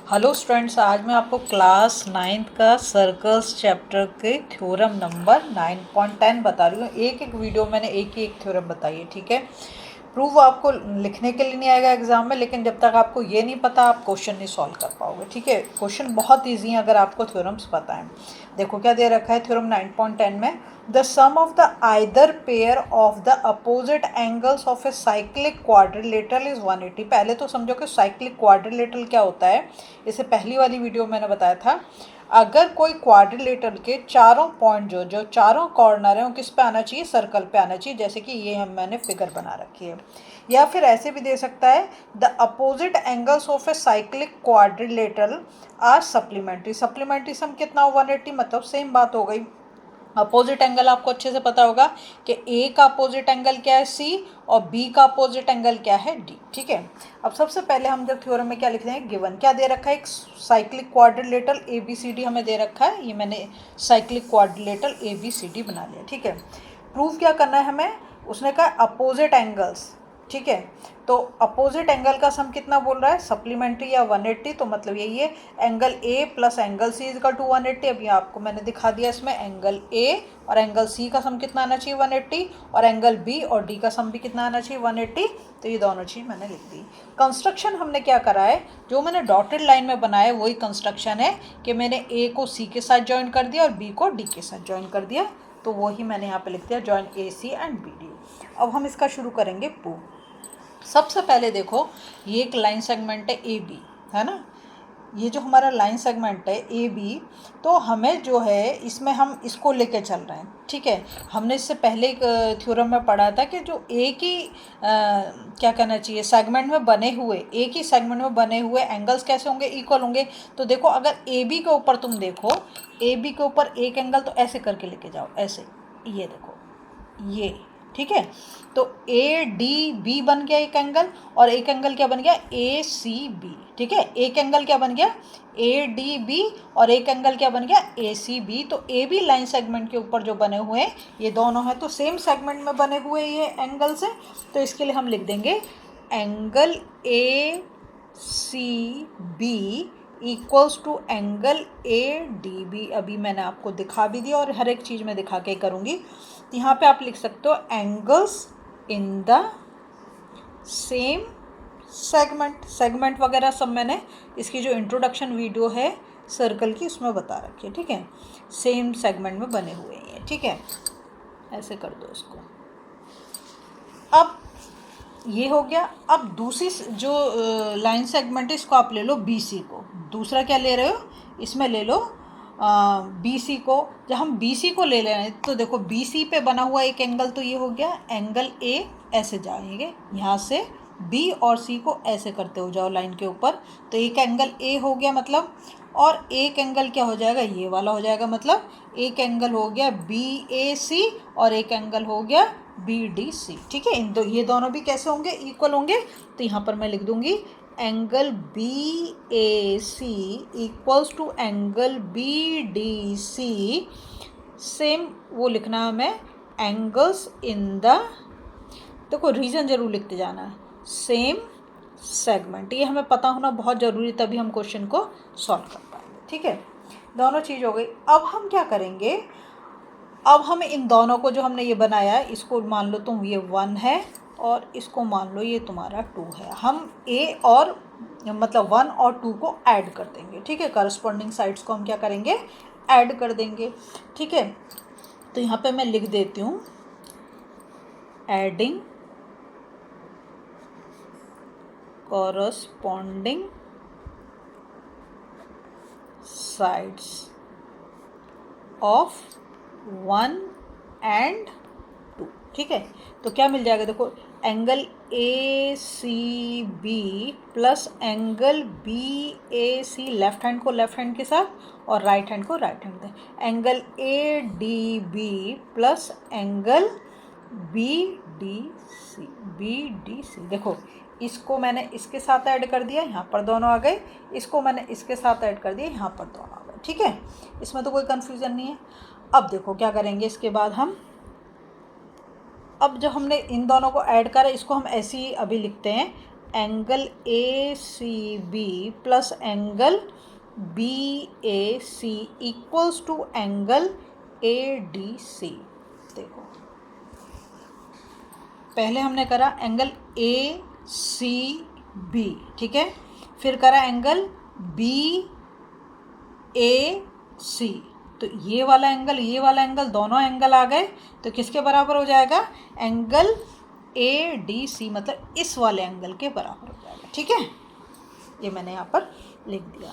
Hello students, आज मैं आपको क्लास 9th का सर्कल्स चैप्टर के थ्योरम नंबर 9.10 बता रही हूँ। एक एक वीडियो मैंने एक थ्योरम बताई है, ठीक है। प्रूफ आपको लिखने के लिए नहीं आएगा एग्जाम में, लेकिन जब तक आपको ये नहीं पता आप क्वेश्चन नहीं सॉल्व कर पाओगे, ठीक है। क्वेश्चन बहुत ईजी है अगर आपको थ्योरम्स पता है। देखो क्या दे रखा है थ्योरम 9.10 में, the sum of the either pair of the opposite angles of a cyclic quadrilateral is 180। पहले तो समझो कि साइक्लिक क्वाड्रिलेटरल क्या होता है, इसे पहली वाली वीडियो मैंने बताया था। अगर कोई क्वाड्रिलेटरल के चारों पॉइंट जो चारों कॉर्नर हैं वो किस पे आना चाहिए, सर्कल पे आना चाहिए, जैसे कि ये मैंने फिगर बना रखी है। या फिर ऐसे भी दे सकता है, the opposite angles of a cyclic quadrilateral are supplementary. Supplementary sum कितना 180, मतलब सेम बात हो गई। अपोजिट एंगल आपको अच्छे से पता होगा कि ए का अपोजिट एंगल क्या है सी, और बी का अपोजिट एंगल क्या है डी, ठीक है। अब सबसे पहले हम जब थ्योरम में क्या लिखते हैं, गिवन क्या दे रखा है, एक cyclic quadrilateral A B C D हमें दे रखा है। ये मैंने cyclic quadrilateral A B C D बना लिया, ठीक है। प्रूफ क्या करना है हमें, उसने कहा अपोजिट एंगल्स, ठीक है। तो अपोजिट एंगल का सम कितना बोल रहा है, सप्लीमेंट्री या 180, तो मतलब यही है angle A plus angle C is equal to 180। अभी आपको मैंने दिखा दिया इसमें एंगल ए और एंगल सी का सम कितना आना चाहिए 180, और एंगल बी और डी का सम भी कितना आना चाहिए 180। तो ये दोनों चीज़ मैंने लिख दी। कंस्ट्रक्शन हमने क्या करा है, जो मैंने डॉटेड लाइन में बनाया वही कंस्ट्रक्शन है कि मैंने ए को सी के साथ ज्वाइन कर दिया और बी को डी के साथ ज्वाइन कर दिया, तो वही मैंने यहाँ पे लिख दिया, join A C and B D. अब हम इसका शुरू करेंगे प्रूफ। सबसे पहले देखो, ये एक लाइन सेगमेंट है ए बी, है ना। ये जो हमारा लाइन सेगमेंट है ए बी, तो हमें जो है इसमें हम इसको लेके चल रहे हैं, ठीक है। हमने इससे पहले एक थ्योरम में पढ़ा था कि जो एक ही क्या कहना चाहिए सेगमेंट में बने हुए, एक ही सेगमेंट में बने हुए एंगल्स कैसे होंगे, इक्वल होंगे। तो देखो अगर ए बी के ऊपर तुम देखो, ए बी के ऊपर एक एंगल तो ऐसे करके लेके जाओ, ऐसे, ये देखो ये, ठीक है। तो ए डी बी बन गया एक एंगल, और एक एंगल क्या बन गया ए सी बी, ठीक है। एक एंगल क्या बन गया ए डी बी, और एक एंगल क्या बन गया ए सी बी। तो ए बी लाइन सेगमेंट के ऊपर जो बने हुए हैं ये दोनों हैं, तो सेम सेगमेंट में बने हुए ये एंगल्स हैं। तो इसके लिए हम लिख देंगे angle A C B equals to angle A D B. अभी मैंने आपको दिखा भी दिया और हर एक चीज़ में दिखा के करूँगी। तो यहाँ पे आप लिख सकते हो angles in the same segment. Segment वगैरह सब मैंने इसकी जो इंट्रोडक्शन वीडियो है सर्कल की उसमें बता रखी है, ठीक है। सेम सेगमेंट में बने हुए हैं, ठीक है। ऐसे कर दो इसको। अब ये हो गया। अब दूसरी जो लाइन सेगमेंट है इसको आप ले लो बी सी को। दूसरा क्या ले रहे हो, इसमें ले लो बी सी को। जब हम बी सी को ले रहे हैं तो देखो बी सी पे बना हुआ एक एंगल तो ये हो गया एंगल ए, ऐसे जाएंगे यहाँ से बी और सी को ऐसे करते हो जाओ लाइन के ऊपर, तो एक एंगल ए हो गया मतलब, और एक एंगल क्या हो जाएगा ये वाला हो जाएगा, मतलब एक एंगल हो गया बी ए सी और एक एंगल हो गया बी डी सी, ठीक है। ये दोनों भी कैसे होंगे, इक्वल होंगे। तो यहाँ पर मैं लिख दूंगी angle B A C equals to angle B D C. Same वो लिखना है हमें एंगल्स इन द, देखो रीजन जरूर लिखते जाना है, सेम सेगमेंट। ये हमें पता होना बहुत ज़रूरी, तभी हम क्वेश्चन को सॉल्व कर पाएंगे, ठीक है। दोनों चीज़ हो गई। अब हम क्या करेंगे, अब हम इन दोनों को जो हमने ये बनाया है इसको मान लो तुम ये 1 है और इसको मान लो ये तुम्हारा 2 है। हम ए और मतलब 1 और 2 को ऐड कर देंगे, ठीक है। करस्पॉन्डिंग साइड्स को हम क्या करेंगे, ऐड कर देंगे, ठीक है। तो यहाँ पे मैं लिख देती हूँ adding corresponding sides of 1 and 2, ठीक है। तो क्या मिल जाएगा, देखो angle A C B plus angle B A C, left hand को लेफ्ट हैंड के साथ और राइट हैंड को राइट हैंड दें, angle A D B plus angle B D C, B D C. देखो इसको मैंने इसके साथ ऐड कर दिया, यहाँ पर दोनों आ गए, इसको मैंने इसके साथ ऐड कर दिया, यहाँ पर दोनों आ गए, ठीक है। इसमें तो कोई कन्फ्यूज़न नहीं है। अब देखो क्या करेंगे इसके बाद हम, अब जब हमने इन दोनों को ऐड करा इसको हम ऐसे ही अभी लिखते हैं angle A C B plus angle B A C equals to angle A D C. देखो पहले हमने करा एंगल ए सी बी, ठीक है, फिर करा एंगल बी ए सी, तो ये वाला एंगल दोनों एंगल आ गए, तो किसके बराबर हो जाएगा? एंगल ए डी सी, मतलब इस वाले एंगल के बराबर हो जाएगा, ठीक है। ये मैंने यहाँ पर लिख दिया।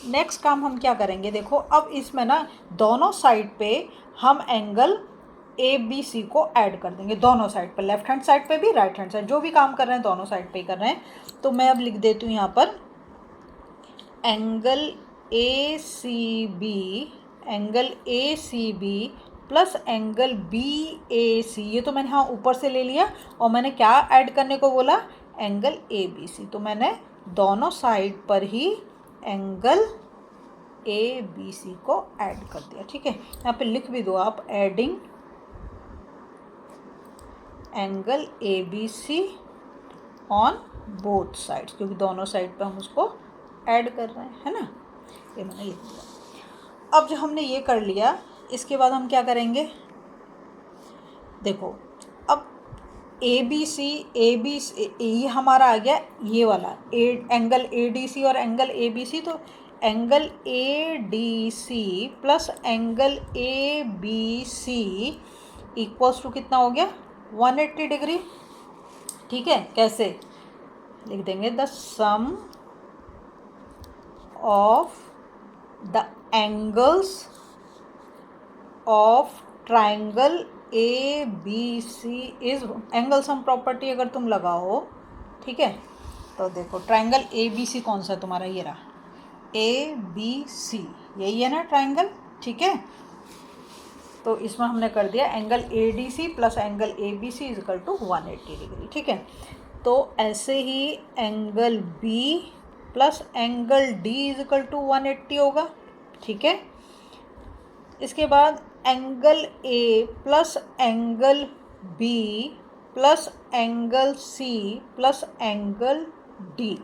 नेक्स्ट काम हम क्या करेंगे, देखो अब इसमें ना दोनों साइड पे हम एंगल ए बी सी को ऐड कर देंगे, दोनों साइड पर, लेफ्ट हैंड साइड पे भी राइट हैंड साइड, जो भी काम कर रहे हैं दोनों साइड पे ही कर रहे हैं। तो मैं अब लिख देती हूँ यहाँ पर angle A C B plus angle B A C, ये तो मैंने हाँ ऊपर से ले लिया, और मैंने क्या ऐड करने को बोला? एंगल ए बी सी, तो मैंने दोनों साइड पर ही एंगल ए बी सी को ऐड कर दिया, ठीक है। यहाँ पे लिख भी दो आप, adding angle A B C on both sides, क्योंकि दोनों साइड पे हम उसको ऐड कर रहे हैं, है ना। ये मैंने लिख दिया। अब जो हमने ये कर लिया, इसके बाद हम क्या करेंगे, देखो अब ए बी सी ये हमारा आ गया, ये वाला एंगल ए डी सी और एंगल ए बी सी, तो angle A D C plus angle A B C equals to कितना हो गया? 180 डिग्री, ठीक है। कैसे लिख देंगे? The sum of the angles of triangle A B C is, angle sum property अगर तुम लगाओ, ठीक है, तो देखो ट्राइंगल ए बी सी कौन सा तुम्हारा? ये रहा ए बी सी, यही है ना ट्राइंगल, ठीक है। तो इसमें हमने कर दिया angle A D C plus angle A B C is equal to 180 degree, ठीक है। तो ऐसे ही angle B plus angle D is equal to 180 होगा, ठीक है। इसके बाद angle A plus angle B plus angle C plus angle D,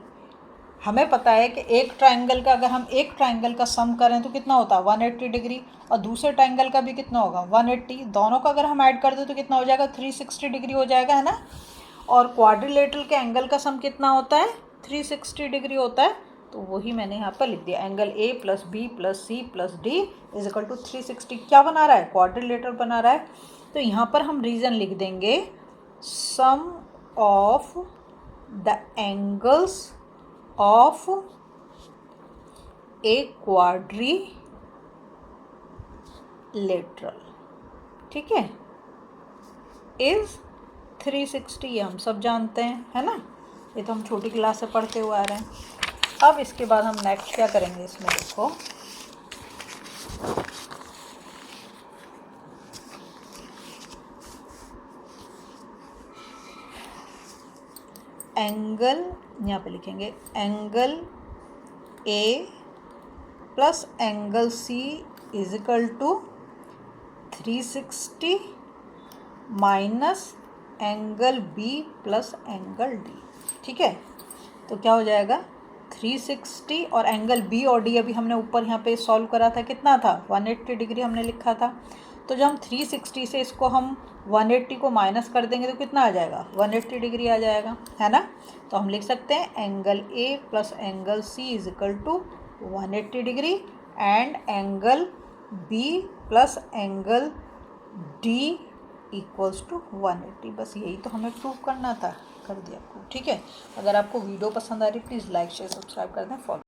हमें पता है कि एक ट्राइंगल का, अगर हम एक ट्राइंगल का सम करें तो कितना होता है? 180 डिग्री, और दूसरे ट्राइंगल का भी कितना होगा? 180, दोनों का अगर हम ऐड कर दें तो कितना हो जाएगा? 360 डिग्री हो जाएगा, है ना। और क्वाड्रिलेटरल के एंगल का सम कितना होता है? 360 डिग्री होता है, तो वही मैंने यहाँ पर लिख दिया, angle A plus B plus C plus D is equal to 360। क्या बना रहा है? क्वाड्रिलेटरल बना रहा है। तो यहाँ पर हम रीजन लिख देंगे, sum of the angles of a quadrilateral, ठीक है, इज 360। ये हम सब जानते हैं, है ना, ये तो हम छोटी क्लास से पढ़ते हुए आ रहे हैं। अब इसके बाद हम नेक्स्ट क्या करेंगे, इसमें देखो एंगल, यहाँ पे लिखेंगे angle A plus angle C is equal to 360 minus angle B plus angle D, ठीक है। तो क्या हो जाएगा? 360 और एंगल बी और डी अभी हमने ऊपर यहाँ पे सॉल्व करा था, कितना था? 180 डिग्री हमने लिखा था। तो जब हम 360 से इसको हम 180 को माइनस कर देंगे तो कितना आ जाएगा? 180 डिग्री आ जाएगा, है ना। तो हम लिख सकते हैं angle A plus angle C is equal to 180 degree and angle B plus angle D equals to 180। बस यही तो हमें प्रूव करना था, कर दिया आपको, ठीक है। अगर आपको वीडियो पसंद आ रही प्लीज़ लाइक शेयर सब्सक्राइब कर दें। फॉलो